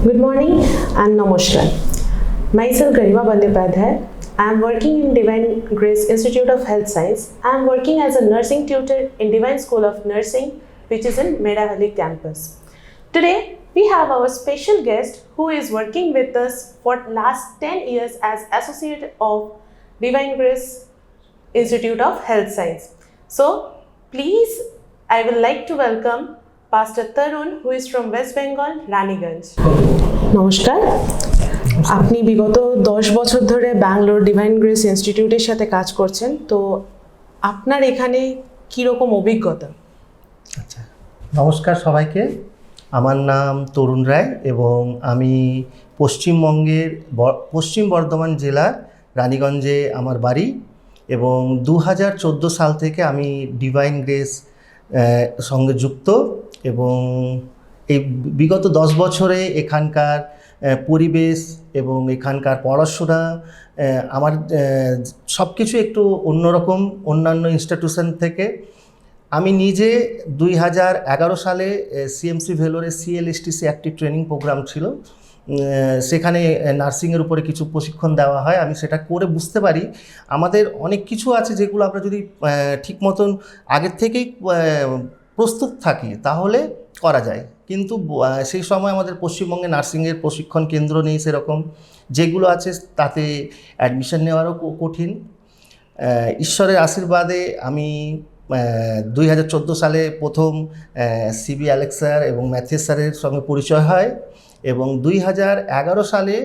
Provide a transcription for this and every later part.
Good morning and namaskar. Myself Garima Bandyopadhyay. I am working in Divine Grace Institute of Health Science. I am working as a nursing tutor in Divine School of Nursing, which is in Medavali campus. Today, we have our special guest who is working with us for last 10 years as associate of Divine Grace Institute of Health Science. So, please, I would like to welcome Pastor Tarun, who is from West Bengal, Raniganj. নমস্কার, আপনি বিগত 10 বছর ধরে Bangalore divine grace ইনস্টিটিউটের সাথে কাজ করছেন, তো আপনার এখানে কীরকম অভিজ্ঞতা? আচ্ছা, নমস্কার সবাইকে। আমার নাম তরুণ রায় এবং আমি পশ্চিমবঙ্গের পশ্চিম বর্ধমান জেলার রানীগঞ্জে আমার বাড়ি এবং 2014 সাল থেকে আমি ডিভাইন গ্রেস সঙ্গে যুক্ত এবং এই বিগত 10 বছরে এখানকার পরিবেশ এবং এখানকার পড়াশোনা আমার সব কিছু একটু অন্যরকম অন্যান্য ইনস্টিটিউশন থেকে। আমি নিজে 2011 সালে সিএমসি ভেলোরে সিএলএসটিসি অ্যাক্টিভ ট্রেনিং প্রোগ্রাম ছিল, সেখানে নার্সিংয়ের উপরে কিছু প্রশিক্ষণ দেওয়া হয়। আমি সেটা করে বুঝতে পারি আমাদের অনেক কিছু আছে যেগুলো আমরা যদি ঠিক মতন আগের থেকেই প্রস্তুত থাকি তাহলে করা যায়, কিন্তু সেই সময় আমাদের পশ্চিমবঙ্গে নার্সিংয়ের প্রশিক্ষণ কেন্দ্র নেই সেরকম, যেগুলো আছে তাতে অ্যাডমিশন নেওয়ারও কঠিন। ঈশ্বরের আশীর্বাদে আমি 2014 সালে প্রথম সিবি অ্যালেক্স স্যার এবং ম্যাথিস স্যারের সঙ্গে পরিচয় হয় এবং 2011 সালে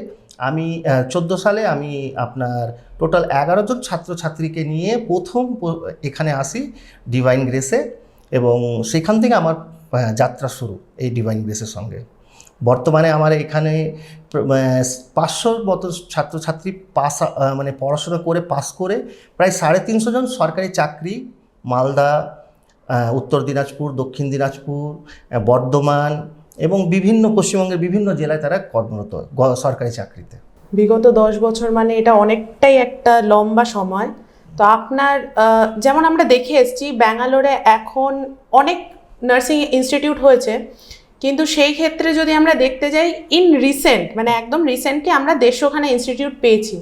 আমি 14 সালে আমি আপনার টোটাল 11 জন ছাত্রছাত্রীকে নিয়ে প্রথম এখানে আসি ডিভাইন গ্রেসে এবং সেখান থেকে আমার যাত্রা শুরু এই ডিভাইন গ্রেসের সঙ্গে। বর্তমানে আমার এখানে 500 মতো ছাত্রছাত্রী পড়াশোনা করে পাস করে প্রায় 350 জন সরকারি চাকরি মালদা, উত্তর দিনাজপুর, দক্ষিণ দিনাজপুর, বর্ধমান এবং বিভিন্ন পশ্চিমবঙ্গের বিভিন্ন জেলায় তারা কর্মরত সরকারি চাকরিতে। বিগত 10 বছর মানে এটা অনেকটাই একটা লম্বা সময়। তো আপনার যেমন আমরা দেখে এসেছি ব্যাঙ্গালোরে এখন অনেক নার্সিং ইনস্টিটিউট হয়েছে, কিন্তু সেই ক্ষেত্রে যদি আমরা দেখতে যাই রিসেন্ট মানে একদম রিসেন্টলি আমরা 150খানা ইনস্টিটিউট পেয়েছি,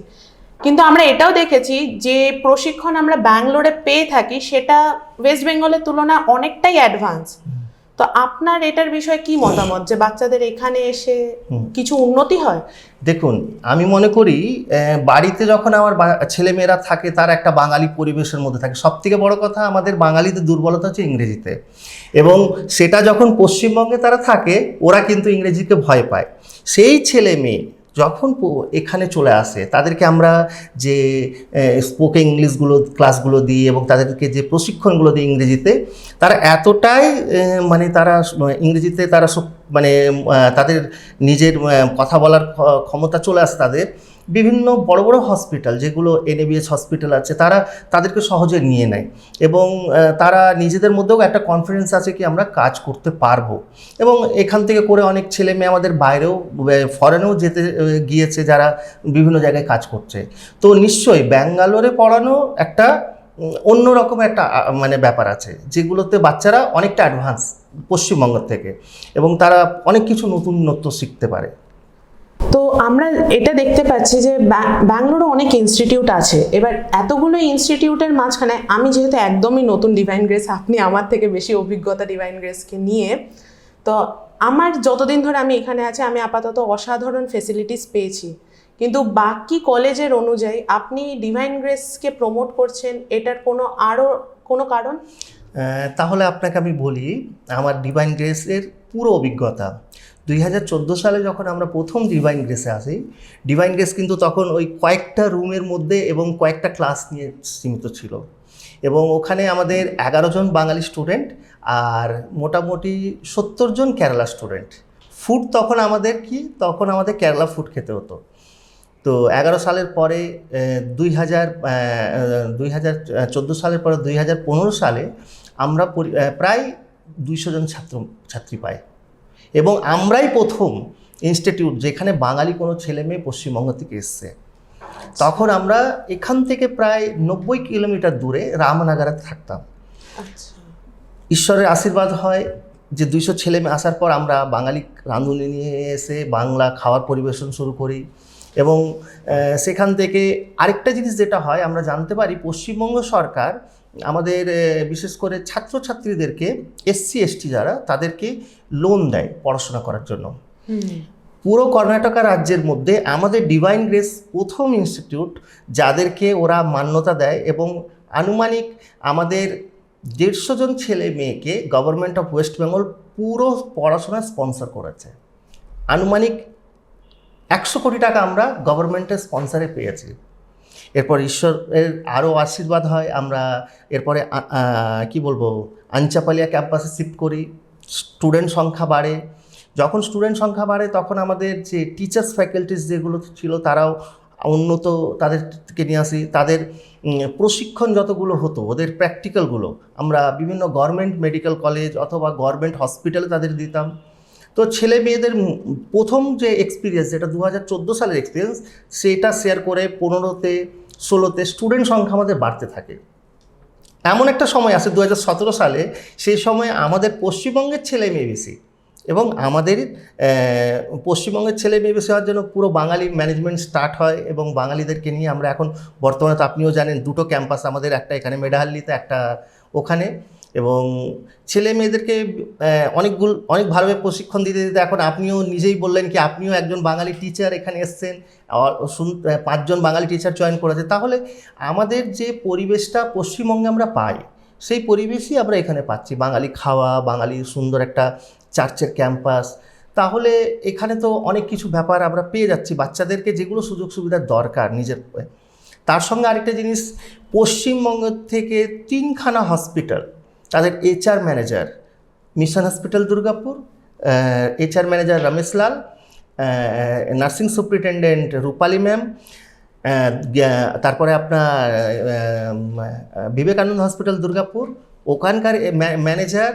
কিন্তু আমরা এটাও দেখেছি যে প্রশিক্ষণ আমরা ব্যাঙ্গালোরে পেয়ে থাকি সেটা ওয়েস্ট বেঙ্গলের তুলনায় অনেকটাই অ্যাডভান্স। তো আপনার এটার বিষয়ে কি মতামত যে বাচ্চাদের এখানে এসে কিছু উন্নতি হয়? দেখুন, আমি মনে করি বাড়িতে যখন আমার ছেলেমেয়েরা থাকে তারা একটা বাঙালি পরিবেশের মধ্যে থাকে। সবথেকে বড় কথা আমাদের বাঙালিদের দুর্বলতা হচ্ছে ইংরেজিতে, এবং সেটা যখন পশ্চিমবঙ্গে তারা থাকে ওরা কিন্তু ইংরেজিকে ভয় পায়। সেই ছেলে মেয়ে যখন এখানে চলে আসে তাদেরকে আমরা যে স্পোকেন ইংলিশগুলো ক্লাসগুলো দিই এবং তাদেরকে যে প্রশিক্ষণগুলো দিই ইংরেজিতে, তারা এতটাই তারা ইংরেজিতে তারা তাদের নিজের কথা বলার ক্ষমতা চলে আসে তাদের। বিভিন্ন বড় বড় হসপিটাল যেগুলো এনএবিএস হসপিটাল আছে তারা তাদেরকে সহজে নিয়ে নেয় এবং তারা নিজেদের মধ্যেও একটা কনফিডেন্স আছে কি আমরা কাজ করতে পারবো। এবং এখান থেকে করে অনেক ছেলে মেয়ে আমাদের বাইরেও ফরেনেও যেতে গিয়েছে যারা বিভিন্ন জায়গায় কাজ করছে। তো নিশ্চয়ই ব্যাঙ্গালোরে পড়ানো একটা অন্যরকম একটা ব্যাপার আছে যেগুলোতে বাচ্চারা অনেকটা অ্যাডভান্স পশ্চিমবঙ্গ থেকে এবং তারা অনেক কিছু নতুনত্ব শিখতে পারে। তো আমরা এটা দেখতে পাচ্ছি যে ব্যাঙ্গালোরে অনেক ইনস্টিটিউট আছে। এবার এতগুলো ইনস্টিটিউটের মাঝখানে আমি যেহেতু একদমই নতুন ডিভাইন গ্রেস, আপনি আমার থেকে বেশি অভিজ্ঞতা ডিভাইন গ্রেসকে নিয়ে, তো আমার যতদিন ধরে আমি এখানে আছি আমি আপাতত অসাধারণ ফেসিলিটিস পেয়েছি, কিন্তু বাকি কলেজের অনুযায়ী আপনি ডিভাইন গ্রেসকে প্রমোট করছেন, এটার আরও কোনো কারণ? তাহলে আপনাকে আমি বলি আমার ডিভাইন গ্রেসের পুরো অভিজ্ঞতা। 2014 সালে যখন আমরা প্রথম ডিভাইন গ্রেসে আসি, ডিভাইন গ্রেস কিন্তু তখন ওই কয়েকটা রুমের মধ্যে এবং কয়েকটা ক্লাস নিয়ে সীমিত ছিল এবং ওখানে আমাদের 11 জন বাঙালি স্টুডেন্ট আর মোটামুটি 70 জন কেরালা স্টুডেন্ট। ফুড তখন আমাদের কেরালা ফুড খেতে হতো। তো 11 সালের পরে 2014 সালের পরে 2015 সালে আমরা প্রায় 200 জন ছাত্রী পাই এবং আমরাই প্রথম ইনস্টিটিউট যেখানে বাঙালি কোনো ছেলে মেয়ে পশ্চিমবঙ্গ থেকে এসছে। তখন আমরা এখান থেকে প্রায় 90 কিলোমিটার দূরে রামনগরে থাকতাম। ঈশ্বরের আশীর্বাদ হয় যে 200 ছেলে মেয়ে আসার পর আমরা বাঙালি রাঁধুনি নিয়ে এসে বাংলা খাবার পরিবেশন শুরু করি। এবং সেখান থেকে আরেকটা জিনিস যেটা হয়, আমরা জানতে পারি পশ্চিমবঙ্গ সরকার আমাদের বিশেষ করে ছাত্রছাত্রীদেরকে SC ST যারা, তাদেরকে লোন দেয় পড়াশোনা করার জন্য। পুরো কর্ণাটকা রাজ্যের মধ্যে আমাদের ডিভাইন গ্রেস প্রথম ইনস্টিটিউট যাদেরকে ওরা মান্যতা দেয়, এবং আনুমানিক আমাদের 150 জন ছেলে মেয়েকে গভর্নমেন্ট অফ ওয়েস্ট বেঙ্গল পুরো পড়াশোনা স্পন্সর করেছে। আনুমানিক 100 কোটি টাকা আমরা গভর্নমেন্টের স্পন্সারে পেয়েছি। এরপর ঈশ্বরের আরও আশীর্বাদ হয়, আমরা এরপরে কি বলবো আঞ্চাপালিয়া ক্যাম্পাসে শিফট করি, স্টুডেন্ট সংখ্যা বাড়ে। যখন স্টুডেন্ট সংখ্যা বাড়ে তখন আমাদের যে টিচার্স ফ্যাকাল্টিস যেগুলো ছিল তারাও উন্নত, তাদেরকে নিয়ে আসি। তাদের প্রশিক্ষণ যতগুলো হতো, ওদের প্র্যাকটিক্যালগুলো আমরা বিভিন্ন গভর্নমেন্ট মেডিকেল কলেজ অথবা গভর্নমেন্ট হসপিটালে তাদের দিতাম। তো ছেলে মেয়েদের প্রথম যে এক্সপিরিয়েন্স, যেটা 2014 সালের এক্সপিরিয়েন্স, সেটা শেয়ার করে 15তে 16তে স্টুডেন্ট সংখ্যা আমাদের বাড়তে থাকে। এমন একটা সময় আসে 2017 সালে, সেই সময় আমাদের পশ্চিমবঙ্গের ছেলে মেয়ে বেশি, এবং আমাদের পশ্চিমবঙ্গের ছেলে মেয়ে বেশি হওয়ার জন্য পুরো বাঙালি ম্যানেজমেন্ট স্টার্ট হয়। এবং বাঙালিদেরকে নিয়ে আমরা এখন বর্তমানে, তো আপনিও জানেন, 2টো ক্যাম্পাস আমাদের, একটা এখানে মেডাহাল্লিতে, একটা ওখানে। এবং ছেলে মেয়েদেরকে অনেক ভালোভাবে প্রশিক্ষণ দিতে দিতে এখন আপনিও নিজেই বললেন কি আপনিও একজন বাঙালি টিচার এখানে এসছেন, 5 জন বাঙালি টিচার জয়েন করেছে। তাহলে আমাদের যে পরিবেশটা পশ্চিমবঙ্গে আমরা পাই, সেই পরিবেশই আমরা এখানে পাচ্ছি। বাঙালি খাওয়া, বাঙালি সুন্দর একটা চার্চের ক্যাম্পাস, তাহলে এখানে তো অনেক কিছু ব্যাপার আমরা পেয়ে যাচ্ছি বাচ্চাদেরকে, যেগুলো সুযোগ সুবিধার দরকার নিজের। তার সঙ্গে আরেকটা জিনিস, পশ্চিমবঙ্গ থেকে 3খানা হসপিটাল, তাদের HR manager, mission hospital Durgapur, HR manager Ramesh Lal, nursing superintendent Rupali ma'am, তারপরে আপনার বিবেকানন্দ হসপিটাল দুর্গাপুর, ওখানকার ম্যানেজার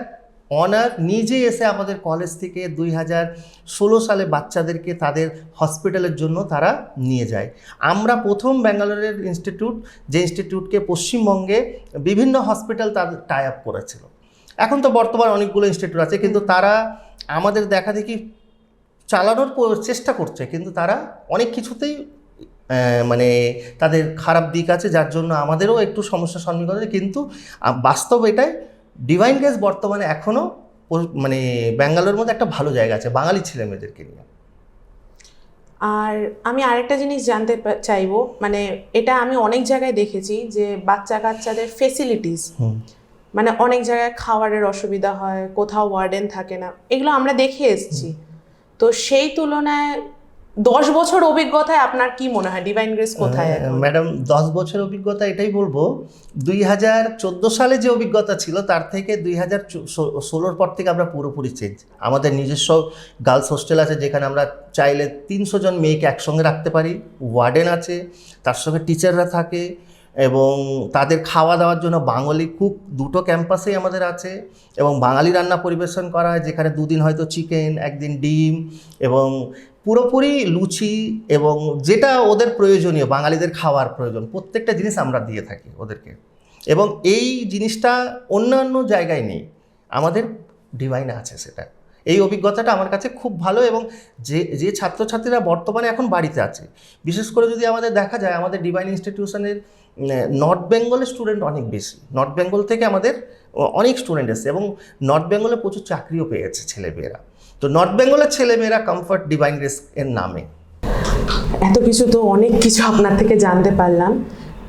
অনার নিজে এসে আমাদের কলেজ থেকে 2016 সালে বাচ্চাদেরকে তাদের হসপিটালের জন্য তারা নিয়ে যায়। আমরা প্রথম ব্যাঙ্গালোরের ইনস্টিটিউট, যে ইনস্টিটিউটকে পশ্চিমবঙ্গে বিভিন্ন হসপিটাল তাদের টাই আপ করেছিল। এখন তো বর্তমান অনেকগুলো ইনস্টিটিউট আছে, কিন্তু তারা আমাদের দেখা দেখি চালানোর চেষ্টা করছে, কিন্তু তারা অনেক কিছুতেই মানে তাদের খারাপ দিক আছে, যার জন্য আমাদেরও একটু সমস্যার সম্মুখীন হচ্ছে। কিন্তু বাস্তব এটাই, ডিভাইন গ্রেস বর্তমানে এখনও মানে ব্যাঙ্গালোরের মধ্যে একটা ভালো জায়গা আছে বাঙালি ছেলেমেয়েদেরকে নিয়ে। আর আমি আরেকটা জিনিস জানতে চাইবো, মানে এটা আমি অনেক জায়গায় দেখেছি যে বাচ্চা কাচ্চাদের ফেসিলিটিস, মানে অনেক জায়গায় খাবারের অসুবিধা হয়, কোথাও ওয়ার্ডেন থাকে না, এগুলো আমরা দেখে এসেছি। তো সেই তুলনায় 10 বছর অভিজ্ঞতায় আপনার কি মনে হয় ডিভাইন গ্রেস কোথায়? ম্যাডাম 10 বছর অভিজ্ঞতা, এটাই বলবো 2014 সালে যে অভিজ্ঞতা ছিল তার থেকে 2016 পর থেকে আমরা পুরোপুরি চেঞ্জ। আমাদের নিজস্ব গার্লস হোস্টেল আছে, যেখানে আমরা চাইলে 300 জন মেয়েকে একসঙ্গে রাখতে পারি, ওয়ার্ডেন আছে, তার সঙ্গে টিচাররা থাকে, এবং তাদের খাওয়া দাওয়ার জন্য বাঙালি কুক 2টো ক্যাম্পাসেই আমাদের আছে, এবং বাঙালি রান্না পরিবেশন করা হয়, যেখানে 2 দিন হয়তো চিকেন, 1 দিন ডিম, এবং পুরোপুরি লুচি, এবং যেটা ওদের প্রয়োজনীয় বাঙালিদের খাওয়ার প্রয়োজন প্রত্যেকটা জিনিস আমরা দিয়ে থাকি ওদেরকে। এবং এই জিনিসটা অন্যান্য জায়গায় নেই, আমাদের ডিভাইনে আছে সেটা। এই অভিজ্ঞতাটা আমার কাছে খুব ভালো। এবং যে ছাত্রছাত্রীরা বর্তমানে এখন বাড়িতে আছে, বিশেষ করে যদি আমাদের দেখা যায়, আমাদের ডিভাইন ইনস্টিটিউশনের নর্থ বেঙ্গলের স্টুডেন্ট অনেক বেশি। নর্থ বেঙ্গল থেকে আমাদের অনেক স্টুডেন্ট এসছে, এবং নর্থ বেঙ্গলে প্রচুর চাকরিও পেয়েছে ছেলেমেয়েরা। তো নর্থ বেঙ্গলের ছেলেমেয়েরা কমফর্ট ডিভাইন গ্রেস এর নামে। এত কিছু তো অনেক কিছু আপনার থেকে জানতে পারলাম,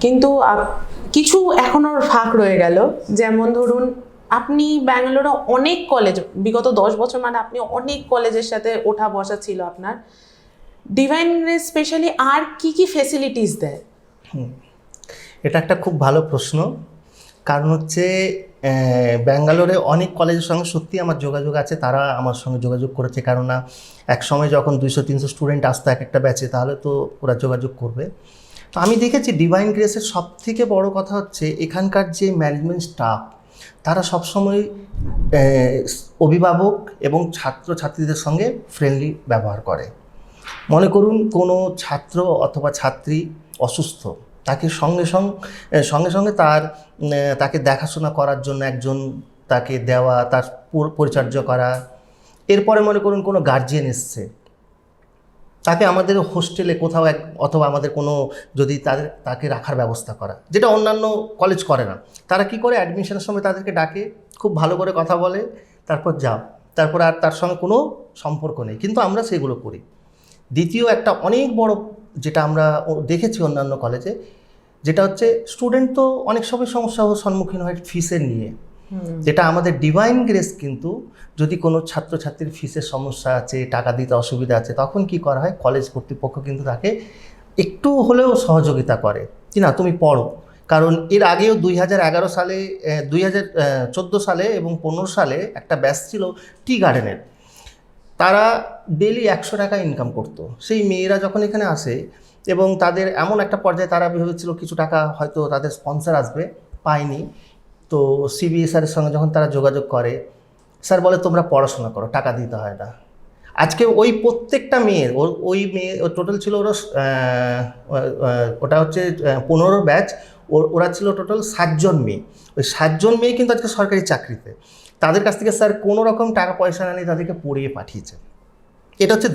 কিন্তু কিছু এখনো ফাঁক রয়ে গেল। যেমন ধরুন, আপনি ব্যাঙ্গালোরে অনেক কলেজ, বিগত 10 বছর মানে আপনি অনেক কলেজের সাথে ওঠা বসা ছিল আপনার। ডিভাইন গ্রেস স্পেশালি আর কি কি ফেসিলিটিস দেয়? এটা একটা খুব ভালো প্রশ্ন। কারণ হচ্ছে ব্যাঙ্গালোরে অনেক কলেজের সঙ্গে সত্যি আমার যোগাযোগ আছে, তারা আমার সঙ্গে যোগাযোগ করেছে। কেননা এক সময় যখন 200-300 স্টুডেন্ট আসতো এক একটা ব্যাচে, তাহলে তো ওরা যোগাযোগ করবে। তো আমি দেখেছি ডিভাইন গ্রেসের সবথেকে বড় কথা হচ্ছে এখানকার যে ম্যানেজমেন্ট স্টাফ, তারা সবসময় অভিভাবক এবং ছাত্রছাত্রীদের সঙ্গে ফ্রেন্ডলি ব্যবহার করে। মনে করুন কোনো ছাত্র অথবা ছাত্রী অসুস্থ, তাকে সঙ্গে সঙ্গে তাকে দেখাশোনা করার জন্য একজন তাকে দেওয়া, তার পরিচর্যা করা। এরপরে মনে করুন কোনো গার্জিয়ান এসছে, তাকে আমাদের হোস্টেলে কোথাও অথবা আমাদের কোনো যদি তাকে রাখার ব্যবস্থা করা, যেটা অন্যান্য কলেজ করে না। তারা কি করে, অ্যাডমিশনের সময় তাদেরকে ডাকে, খুব ভালো করে কথা বলে, তারপর যাও, তারপর আর তার সঙ্গে কোনো সম্পর্ক নেই, কিন্তু আমরা সেগুলো করি। দ্বিতীয় একটা অনেক বড় যেটা আমরা দেখেছি অন্যান্য কলেজে, যেটা হচ্ছে স্টুডেন্ট তো অনেক সময় সমস্যার সম্মুখীন হয় ফিসের নিয়ে, যেটা আমাদের ডিভাইন গ্রেস কিন্তু যদি কোনো ছাত্রছাত্রীর ফিসের সমস্যা আছে, টাকা দিতে অসুবিধা আছে, তখন কি করা হয়, কলেজ কর্তৃপক্ষ কিন্তু তাকে একটু হলেও সহযোগিতা করে কি না তুমি পড়ো। কারণ এর আগেও 2011 সালে 2014 সালে এবং 15 সালে একটা ব্যাচ ছিল টি গার্ডেনের, তারা ডেলি 100 টাকা ইনকাম করতো। সেই মেয়েরা যখন এখানে আসে এবং তাদের এমন একটা পর্যায়ে তারা ভেবেছিল কিছু টাকা হয়তো তাদের স্পন্সর আসবে, পায়নি। তো সিবিএসআরের সঙ্গে যখন তারা যোগাযোগ করে, স্যার বলে তোমরা পড়াশোনা করো, টাকা দিতে হয় না। আজকে ওই প্রত্যেকটা মেয়ের ওই মেয়ে টোটাল ছিল ওটা হচ্ছে 15 ব্যাচ, ওরা ছিল টোটাল 7 জন মেয়ে। ওই 7 জন মেয়ে কিন্তু আজকে সরকারি চাকরিতে। তাদের কাছ থেকে স্যার কোনো রকম টাকা পয়সা না নিয়ে তাদেরকে পড়িয়ে পাঠিয়েছে। এটা হচ্ছে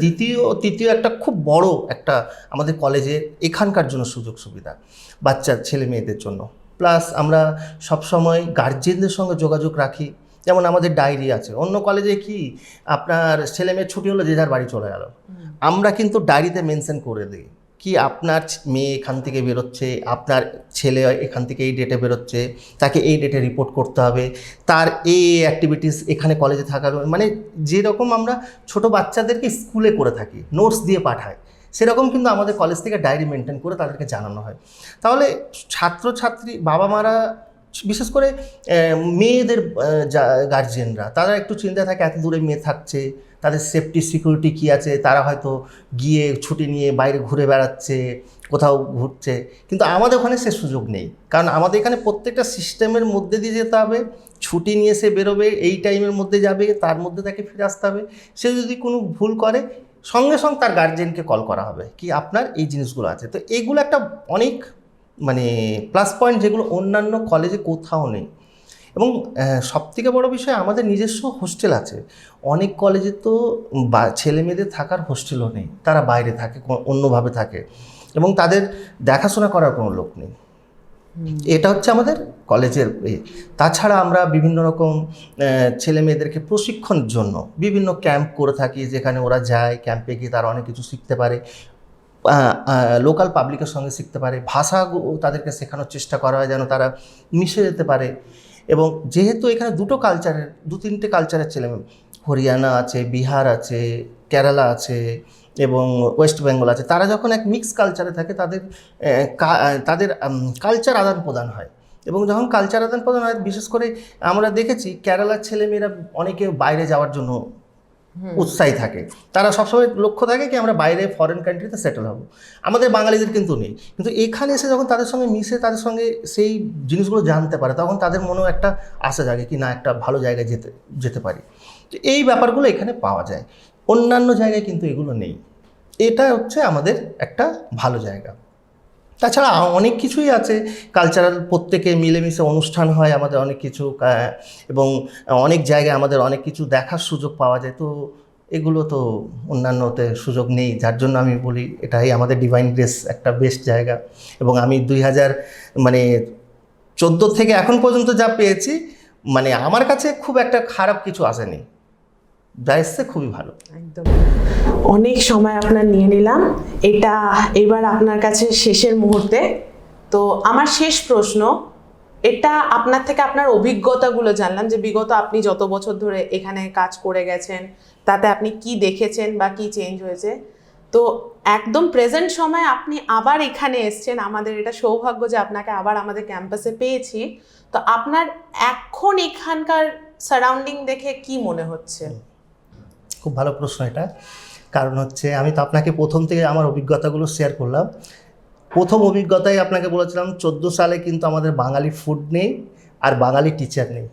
তৃতীয় একটা খুব বড় একটা আমাদের কলেজে এখানকার জন্য সুযোগ সুবিধা বাচ্চার ছেলে মেয়েদের জন্য। প্লাস আমরা সবসময় গার্জেনদের সঙ্গে যোগাযোগ রাখি, যেমন আমাদের ডায়েরি আছে। অন্য কলেজে কি আপনার ছেলে মেয়ের ছুটি হলো যে যার বাড়ি চলে গেল, আমরা কিন্তু ডায়েরিতে মেনশন করে দিই কি আপনার মেয়ে এখান থেকে বেরোচ্ছে, আপনার ছেলে এখান থেকে এই ডেটে বেরোচ্ছে, তাকে এই ডেটে রিপোর্ট করতে হবে, তার এই অ্যাক্টিভিটিস এখানে কলেজে থাকার, মানে যেরকম আমরা ছোট বাচ্চাদেরকে স্কুলে করে থাকি, নোটস দিয়ে পাঠাই, সেরকম কিন্তু আমাদের কলেজ থেকে ডায়েরি মেনটেন করে তাদেরকে জানানো হয়। তাহলে ছাত্রছাত্রী বাবা মারা, বিশেষ করে মেয়েদের গার্জিয়ানরা, তারা একটু চিন্তা থাকে এত দূরে মেয়ে থাকছে, তাদের সেফটি সিকিউরিটি কী আছে, তারা হয়তো গিয়ে ছুটি নিয়ে বাইরে ঘুরে বেড়াচ্ছে, কোথাও ঘুরছে। কিন্তু আমাদের ওখানে সে সুযোগ নেই, কারণ আমাদের এখানে প্রত্যেকটা সিস্টেমের মধ্যে দিয়ে যেতে হবে। ছুটি নিয়ে সে বেরোবে, এই টাইমের মধ্যে যাবে, তার মধ্যে তাকে ফিরে আসতে হবে। সে যদি কোনো ভুল করে সঙ্গে সঙ্গে তার গার্জিয়ানকে কল করা হবে কি আপনার এই জিনিসগুলো আছে। তো এইগুলো একটা অনেক মানে প্লাস পয়েন্ট, যেগুলো অন্যান্য কলেজে কোথাও নেই। এবং সবথেকে বড় বিষয়, আমাদের নিজস্ব হোস্টেল আছে। অনেক কলেজে তো ছেলে মেয়েদের থাকার হোস্টেলও নেই, তারা বাইরে থাকে, অন্যভাবে থাকে, এবং তাদের দেখাশোনা করার কোনো লোক নেই। এটা হচ্ছে আমাদের কলেজের তাছাড়া আমরা বিভিন্ন রকম ছেলে মেয়েদেরকে প্রশিক্ষণের জন্য বিভিন্ন ক্যাম্প করে থাকি, যেখানে ওরা যায়, ক্যাম্পে গিয়ে তারা অনেক কিছু শিখতে পারে, লোকাল পাবলিকের সঙ্গে শিখতে পারে, ভাষা তাদেরকে শেখানোর চেষ্টা করা হয় যেন তারা মিশে যেতে পারে। এবং যেহেতু এখানে দু তিনটে কালচারের ছেলে, হরিয়ানা আছে, বিহার আছে, কেরালা আছে এবং ওয়েস্ট বেঙ্গল আছে, তারা যখন এক মিক্স কালচারে থাকে তাদের কালচার আদান প্রদান হয়। এবং যখন কালচার আদান প্রদান হয়, বিশেষ করে আমরা দেখেছি কেরালার ছেলেমেয়েরা অনেকে বাইরে যাওয়ার জন্য উৎসাহী থাকে, তারা সবসময় লক্ষ্য থাকে কি আমরা বাইরে ফরেন কান্ট্রিতে সেটেল হব। আমাদের বাঙালিদের কিন্তু নেই, কিন্তু এখানে এসে যখন তাদের সঙ্গে মিশে তাদের সঙ্গে সেই জিনিসগুলো জানতে পারে, তখন তাদের মনেও একটা আশা জাগে কি না একটা ভালো জায়গায় যেতে পারি। তো এই ব্যাপারগুলো এখানে পাওয়া যায়, অন্যান্য জায়গায় কিন্তু এগুলো নেই। এটা হচ্ছে আমাদের একটা ভালো জায়গা। তাছাড়া অনেক কিছুই আছে কালচারাল, প্রত্যেকে মিলেমিশে অনুষ্ঠান হয় আমাদের অনেক কিছু, এবং অনেক জায়গায় আমাদের অনেক কিছু দেখার সুযোগ পাওয়া যায়। তো এগুলো তো অন্যান্যতে সুযোগ নেই, যার জন্য আমি বলি এটাই আমাদের ডিভাইন গ্রেস একটা বেস্ট জায়গা। এবং আমি 2014 থেকে এখন পর্যন্ত যা পেয়েছি, মানে আমার কাছে খুব একটা খারাপ কিছু আসেনি, যা এসছে খুবই ভালো। একদম। অনেক সময় আপনার নিয়ে নিলাম, এটা এবার আপনার কাছে শেষের মুহূর্তে। তো আমার শেষ প্রশ্ন, এটা আপনার থেকে আপনার অভিজ্ঞতাগুলো জানলাম, যে বিগত আপনি যত বছর ধরে এখানে কাজ করে গেছেন, তাতে আপনি কি দেখেছেন বা কি চেঞ্জ হয়েছে। তো একদম প্রেজেন্ট সময় আপনি আবার এখানে এসছেন, আমাদের এটা সৌভাগ্য যে আপনাকে আবার আমাদের ক্যাম্পাসে পেয়েছি। তো আপনার এখন এখানকার সারাউন্ডিং দেখে কি মনে হচ্ছে? খুব ভালো প্রশ্ন এটা। কারণ হচ্ছে আমি তো আপনাকে প্রথম থেকে আমার অভিজ্ঞতাগুলো শেয়ার করলাম। প্রথম অভিজ্ঞতায় আপনাকে বলেছিলাম 14 সালে কিন্তু আমাদের বাঙালি ফুড নেই আর বাঙালি টিচার নেই।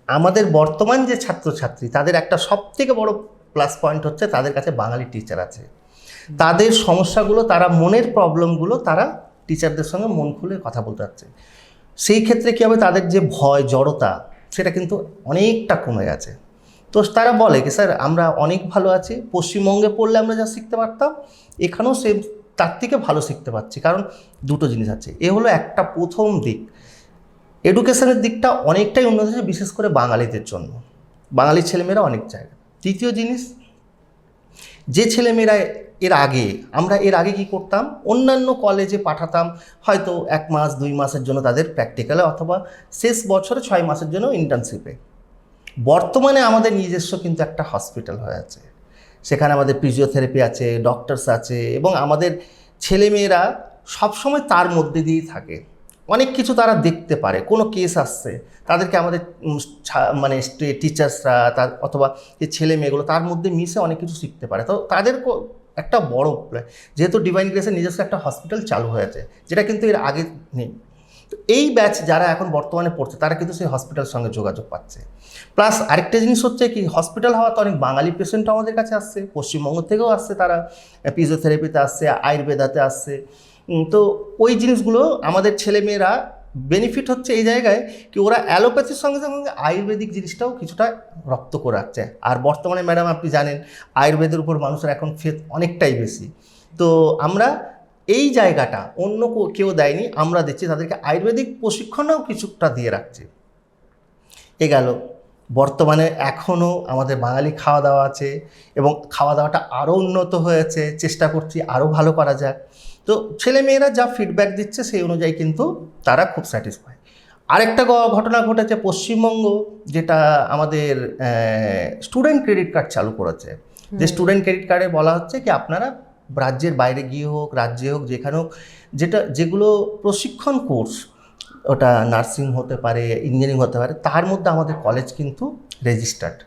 আমাদের বর্তমান যে ছাত্রছাত্রী, তাদের একটা সবথেকে বড় প্লাস পয়েন্ট হচ্ছে তাদের কাছে বাঙালি টিচার আছে। তাদের সমস্যাগুলো, তারা মনের প্রবলেমগুলো তারা টিচারদের সঙ্গে মন খুলে কথা বলতে পারছে। সেই ক্ষেত্রে কী হবে, তাদের যে ভয়, জড়তা, সেটা কিন্তু অনেকটা কমে গেছে। তো তারা বলে কি স্যার আমরা অনেক ভালো আছি, পশ্চিমবঙ্গে পড়লে আমরা যা শিখতে পারতাম এখানেও সে তার থেকে ভালো শিখতে পারছি। কারণ দুটো জিনিস আছে, এ হলো একটা প্রথম দিক, এডুকেশনের দিকটা অনেকটাই উন্নত হয়েছে, বিশেষ করে বাঙালিদের জন্য, বাঙালির ছেলেমেয়েরা অনেক জায়গায়। তৃতীয় জিনিস, যে ছেলেমেয়েরা আমরা এর আগে কী করতাম, অন্যান্য কলেজে পাঠাতাম হয়তো 1 মাস 2 মাসের জন্য তাদের প্র্যাকটিক্যালে, অথবা শেষ বছরে 6 মাসের জন্য ইন্টার্নশিপে। বর্তমানে আমাদের নিজস্ব কিন্তু একটা হসপিটাল হয়ে আছে, সেখানে আমাদের ফিজিওথেরাপি আছে, ডক্টরস আছে, এবং আমাদের ছেলেমেয়েরা সবসময় তার মধ্যে দিয়েই থাকে। অনেক কিছু তারা দেখতে পারে, কোনো কেস আসছে তাদেরকে আমাদের মানে টিচার্সরা তার অথবা যে ছেলে মেয়েগুলো তার মধ্যে মিশে অনেক কিছু শিখতে পারে। তো তাদের একটা বড়, যেহেতু ডিভাইন গ্রেসের নিজস্ব একটা হসপিটাল চালু হয়েছে, যেটা কিন্তু এর আগে নেই। তো এই ব্যাচ যারা এখন বর্তমানে পড়ছে তারা কিন্তু সেই হসপিটালের সঙ্গে যোগাযোগ পাচ্ছে। প্লাস আরেকটা জিনিস হচ্ছে কি, হসপিটাল হওয়াতে অনেক বাঙালি পেশেন্টও আমাদের কাছে আসছে, পশ্চিমবঙ্গ থেকেও আসছে, তারা ফিজিওথেরাপিতে আসছে, আয়ুর্বেদাতে আসছে। তো ওই জিনিসগুলো আমাদের ছেলেমেয়েরা বেনিফিট হচ্ছে এই জায়গায় কি, ওরা অ্যালোপ্যাথির সঙ্গে সঙ্গে আয়ুর্বেদিক জিনিসটাও কিছুটা রপ্ত করে রাখছে। আর বর্তমানে ম্যাডাম আপনি জানেন আয়ুর্বেদের উপর মানুষের এখন ফেথ অনেকটাই বেশি। তো আমরা এই জায়গাটা অন্য কেউ দেয়নি, আমরা দিচ্ছি, তাদেরকে আয়ুর্বেদিক প্রশিক্ষণও কিছুটা দিয়ে রাখছি। এ গেল। বর্তমানে এখনও আমাদের বাঙালি খাওয়া দাওয়া আছে, এবং খাওয়া দাওয়াটা আরও উন্নত হয়েছে, চেষ্টা করছি আরও ভালো করা যায়। তো ছেলেমেয়েরা যা ফিডব্যাক দিচ্ছে সেই অনুযায়ী কিন্তু তারা খুব স্যাটিসফাই। আরেকটা ঘটনা ঘটেছে, পশ্চিমবঙ্গ যেটা আমাদের স্টুডেন্ট ক্রেডিট কার্ড চালু করেছে, যে স্টুডেন্ট ক্রেডিট কার্ডে বলা হচ্ছে কি আপনারা রাজ্যের বাইরে গিয়ে হোক, রাজ্যে হোক, যেখানে হোক, যেগুলো প্রশিক্ষণ কোর্স, ওটা নার্সিং হতে পারে, ইঞ্জিনিয়ারিং হতে পারে, তার মধ্যে আমাদের কলেজ কিন্তু রেজিস্টার্ড।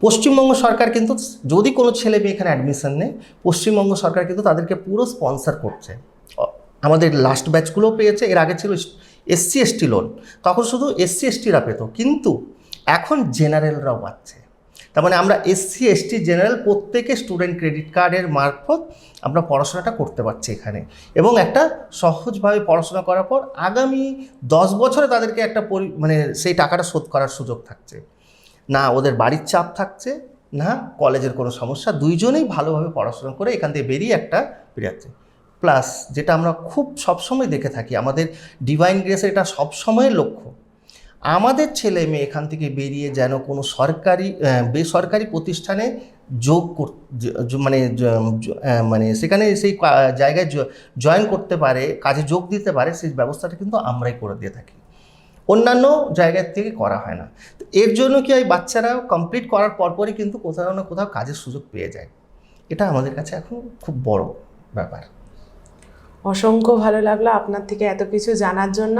পশ্চিমবঙ্গ সরকার কিন্তু যদি কোনো ছেলে মেয়ে এখানে অ্যাডমিশন নেয়, পশ্চিমবঙ্গ সরকার কিন্তু তাদেরকে পুরো স্পন্সার করছে। আমাদের লাস্ট ব্যাচগুলো পেয়েছে, এর আগে ছিল SC ST লোন, তখন শুধু SC STরা পেত, কিন্তু এখন জেনারেলরাও পাচ্ছে। তার মানে আমরা SC ST জেনারেল প্রত্যেকে স্টুডেন্ট ক্রেডিট কার্ডের মারফত আমরা পড়াশোনাটা করতে পারছি এখানে, এবং একটা সহজভাবে পড়াশোনা করার পর আগামী 10 বছরে তাদেরকে একটা মানে সেই টাকাটা শোধ করার সুযোগ থাকছে না, ওদের বাড়ির চাপ থাকছে না, কলেজের কোনো সমস্যা, দুইজনেই ভালোভাবে পড়াশোনা করে এখান থেকে বেরিয়ে যাচ্ছে। প্লাস যেটা আমরা খুব সবসময় দেখে থাকি, আমাদের ডিভাইন গ্রেসের এটা সবসময়ের লক্ষ্য, আমাদের ছেলে মেয়ে এখান থেকে বেরিয়ে যেন কোনো বেসরকারি প্রতিষ্ঠানে মানে সেখানে সেই জায়গায় জয়েন করতে পারে, কাজে যোগ দিতে পারে, সেই ব্যবস্থাটা কিন্তু আমরাই করে দিয়ে থাকি, অন্যান্য জায়গার থেকে করা হয় না। তো এর জন্য কি হয়, বাচ্চারা কমপ্লিট করার পরপরই কিন্তু কোথাও না কোথাও কাজের সুযোগ পেয়ে যায়। এটা আমাদের কাছে এখন খুব বড় ব্যাপার। অসংখ্য ভালো লাগলো আপনার থেকে এত কিছু জানার জন্য।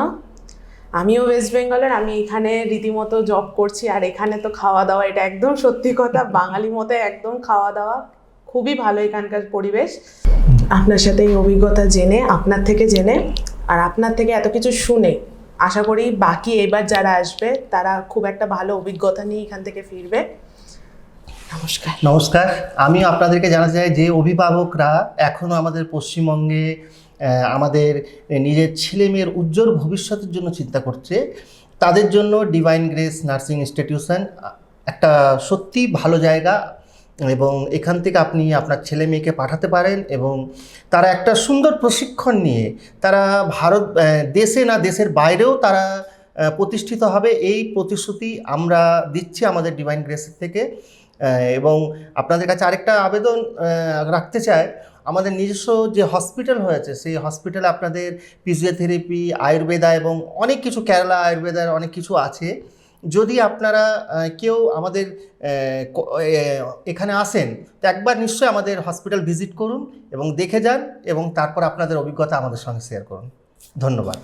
আমিও ওয়েস্ট বেঙ্গলের, আমি এখানে রীতিমতো জব করছি, আর এখানে তো খাওয়া দাওয়া, এটা একদম সত্যি কথা, বাঙালি মতো একদম খাওয়া দাওয়া খুবই ভালো এখানকার পরিবেশ। আপনার সাথে এই অভিজ্ঞতা জেনে, আপনার থেকে জেনে, আর আপনার থেকে এত কিছু শুনে, আশা করি বাকি এবার যারা আসবে তারা খুব একটা ভালো অভিজ্ঞতা নিয়ে এখান থেকে ফিরবে। নমস্কার। আমিও আপনাদেরকে জানাতে চাই, যে অভিভাবকরা এখনও আমাদের পশ্চিমবঙ্গে আমাদের নিজের ছেলে মেয়ের উজ্জ্বল ভবিষ্যতের জন্য চিন্তা করছে, তাদের জন্য ডিভাইন গ্রেস নার্সিং ইনস্টিটিউশন একটা সত্যি ভালো জায়গা, এবং এখান থেকে আপনি আপনার ছেলে মেয়েকে পাঠাতে পারেন, এবং তারা একটা সুন্দর প্রশিক্ষণ নিয়ে তারা দেশে না দেশের বাইরেও তারা প্রতিষ্ঠিত হবে, এই প্রতিশ্রুতি আমরা দিচ্ছি আমাদের ডিভাইন গ্রেসের থেকে। এবং আপনাদের কাছে আরেকটা আবেদন রাখতে চাই, আমাদের নিজস্ব যে হসপিটাল হয়েছে সেই হসপিটালে আপনাদের ফিজিওথেরাপি, আয়ুর্বেদা এবং অনেক কিছু, কেরালা আয়ুর্বেদার অনেক কিছু আছে। যদি আপনারা কেউ আমাদের এখানে আসেন, তো একবার নিশ্চয়ই আমাদের হসপিটাল ভিজিট করুন এবং দেখে যান, এবং তারপর আপনাদের অভিজ্ঞতা আমাদের সঙ্গে শেয়ার করুন। ধন্যবাদ।